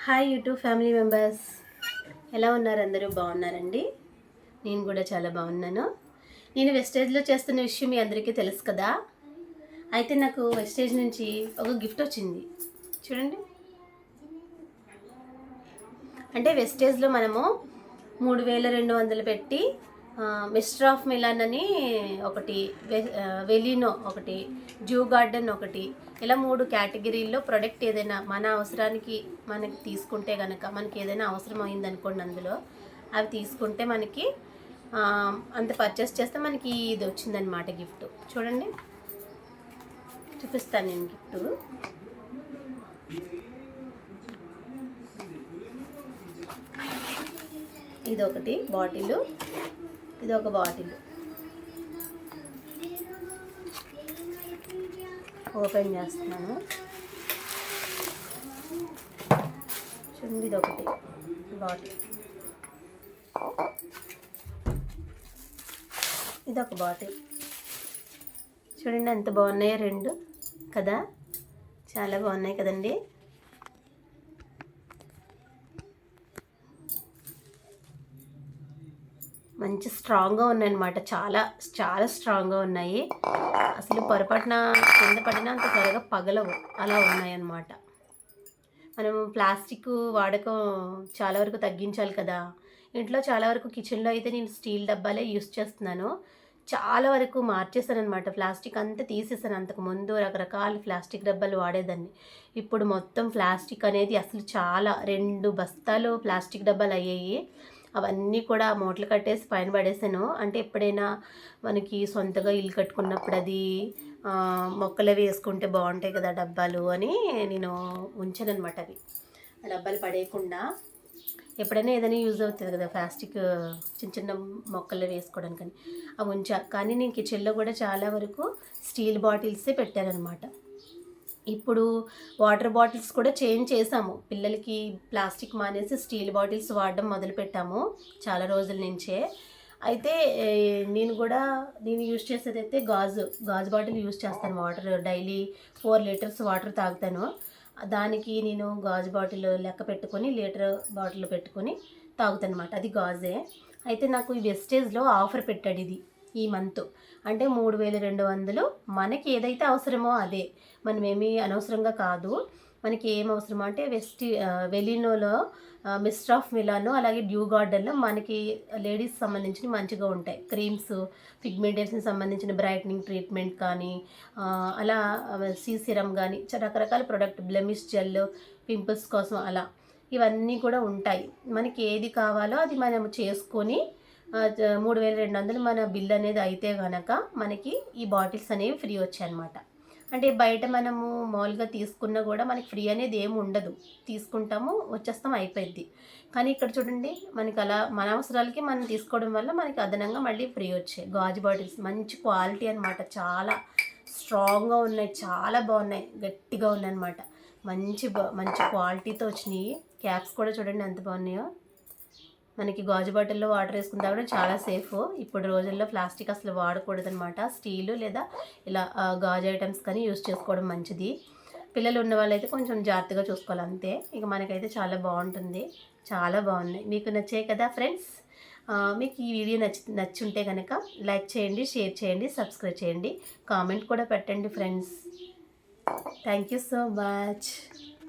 Hi YouTube family members, ఎలా ఉన్నారు? అందరూ బాగున్నారండి. నేను కూడా చాలా బాగున్నాను. నేను వెస్టేజ్లో చేస్తున్న విషయం మీ అందరికీ తెలుసు కదా. అయితే నాకు వెస్టేజ్ నుంచి ఒక గిఫ్ట్ వచ్చింది. చూడండి, అంటే వెస్టేజ్లో మనము 3200 పెట్టి మిస్టర్ ఆఫ్ మిలాన్ అని ఒకటి, వెలినో ఒకటి, జూ గార్డెన్ ఒకటి, ఇలా 3 కేటగిరీల్లో ప్రొడక్ట్ ఏదైనా మన అవసరానికి మనకి తీసుకుంటే కనుక, మనకి ఏదైనా అవసరం అయింది అనుకోండి, అందులో అవి తీసుకుంటే మనకి అంత పర్చేస్ చేస్తే మనకి ఇది వచ్చిందనమాట గిఫ్ట్. చూడండి, చూపిస్తాను నేను గిఫ్ట్. ఇది ఒకటి బాటిల్, ఇది ఒక బాటిల్. ఓపెన్ చేస్తున్నాను. చూడండి, ఇది ఒకటి బాటిల్, ఇది ఒక బాటిల్. చూడండి ఎంత బాగున్నాయో రెండు కదా, చాలా బాగున్నాయి కదండి. మంచి స్ట్రాంగ్గా ఉన్నాయన్నమాట, చాలా చాలా స్ట్రాంగ్గా ఉన్నాయి. అసలు పొరపాటున కింద పడినా అంత త్వరగా పగలవు, అలా ఉన్నాయన్నమాట. మనం ప్లాస్టిక్ వాడకం చాలా వరకు తగ్గించాలి కదా. ఇంట్లో చాలా వరకు కిచెన్లో అయితే నేను స్టీల్ డబ్బాలే యూస్ చేస్తున్నాను. చాలా వరకు మార్చేసాను అనమాట, ప్లాస్టిక్ అంతా తీసేసాను. అంతకుముందు రకరకాల ప్లాస్టిక్ డబ్బాలు వాడేదాన్ని. ఇప్పుడు మొత్తం ప్లాస్టిక్ అనేది అసలు చాలా 2 బస్తాలు ప్లాస్టిక్ డబ్బాలు అయ్యాయి. అవన్నీ కూడా మూటలు కట్టేసి పైన పడేసాను. అంటే ఎప్పుడైనా మనకి సొంతగా ఇల్లు కట్టుకున్నప్పుడు అది మొక్కలు వేసుకుంటే బాగుంటాయి కదా డబ్బాలు అని నేను ఉంచాను అనమాట. అవి ఆ డబ్బాలు పడేయకుండా ఎప్పుడైనా ఏదైనా యూజ్ అవుతుంది కదా ప్లాస్టిక్ చిన్న చిన్న మొక్కలు వేసుకోవడానికని అవి ఉంచా. కానీ నేను కిచెన్లో కూడా చాలా వరకు స్టీల్ బాటిల్సే పెట్టానమాట. ఇప్పుడు వాటర్ బాటిల్స్ కూడా చేంజ్ చేసాము. పిల్లలకి ప్లాస్టిక్ మానేసి స్టీల్ బాటిల్స్ వాడడం మొదలుపెట్టాము చాలా రోజుల నుంచే. అయితే నేను యూజ్ చేసేది అయితే గాజు బాటిల్ యూజ్ చేస్తాను. వాటర్ డైలీ 4 లీటర్స్ వాటర్ తాగుతాను. దానికి నేను గాజు బాటిల్ లెక్క పెట్టుకొని లీటర్ బాటిల్ పెట్టుకొని తాగుతాను అనమాట. అది గాజే. అయితే నాకు ఈ వెస్టేజ్లో ఆఫర్ పెట్టాడు ఇది ఈ మంత్. అంటే 3200 మనకి ఏదైతే అవసరమో అదే, మనమేమీ అనవసరంగా కాదు. మనకి ఏం అవసరమో అంటే వెలినోలో మిస్టర్ ఆఫ్ మిలానో, అలాగే డ్యూ గార్డెన్లో మనకి లేడీస్ సంబంధించిన మంచిగా ఉంటాయి. క్రీమ్స్, పిగ్మెంటేషన్కి సంబంధించిన బ్రైట్నింగ్ ట్రీట్మెంట్ కానీ, అలా సీ సిరమ్ కానీ, రకరకాల ప్రోడక్ట్, బ్లెమిష్ జెల్, పింపుల్స్ కోసం అలా ఇవన్నీ కూడా ఉంటాయి. మనకి ఏది కావాలో అది మనం చేసుకొని 3200 మన బిల్ అనేది అయితే కనుక మనకి ఈ బాటిల్స్ అనేవి ఫ్రీ వచ్చాయన్నమాట. అంటే బయట మనము మామూలుగా తీసుకున్నా కూడా మనకి ఫ్రీ అనేది ఏమి ఉండదు. తీసుకుంటాము, వచ్చేస్తాం, అయిపోయింది. కానీ ఇక్కడ చూడండి, మనకి అలా మన అవసరాలకి మనం తీసుకోవడం వల్ల మనకి అదనంగా మళ్ళీ ఫ్రీ వచ్చాయి. గాజు బాటిల్స్ మంచి క్వాలిటీ అనమాట, చాలా స్ట్రాంగ్గా ఉన్నాయి, చాలా బాగున్నాయి, గట్టిగా ఉన్నాయి అనమాట. మంచి క్వాలిటీతో వచ్చినాయి. క్యాప్స్ కూడా చూడండి ఎంత బాగున్నాయో. మనకి గాజు బాటిల్లో వాటర్ వేసుకుంటా కూడా చాలా సేఫ్. ఇప్పుడు రోజుల్లో ప్లాస్టిక్ అసలు వాడకూడదు అనమాట. స్టీలు లేదా ఇలా గాజు ఐటమ్స్ కానీ యూస్ చేసుకోవడం మంచిది. పిల్లలు ఉన్న వాళ్ళైతే కొంచెం జాగ్రత్తగా చూసుకోవాలి అంతే. ఇక మనకైతే చాలా బాగుంటుంది, చాలా బాగున్నాయి. మీకు నచ్చాయి కదా ఫ్రెండ్స్? మీకు ఈ వీడియో నచ్చుంటే కనుక లైక్ చేయండి, షేర్ చేయండి, సబ్స్క్రైబ్ చేయండి, కామెంట్ కూడా పెట్టండి friends. Thank you so much.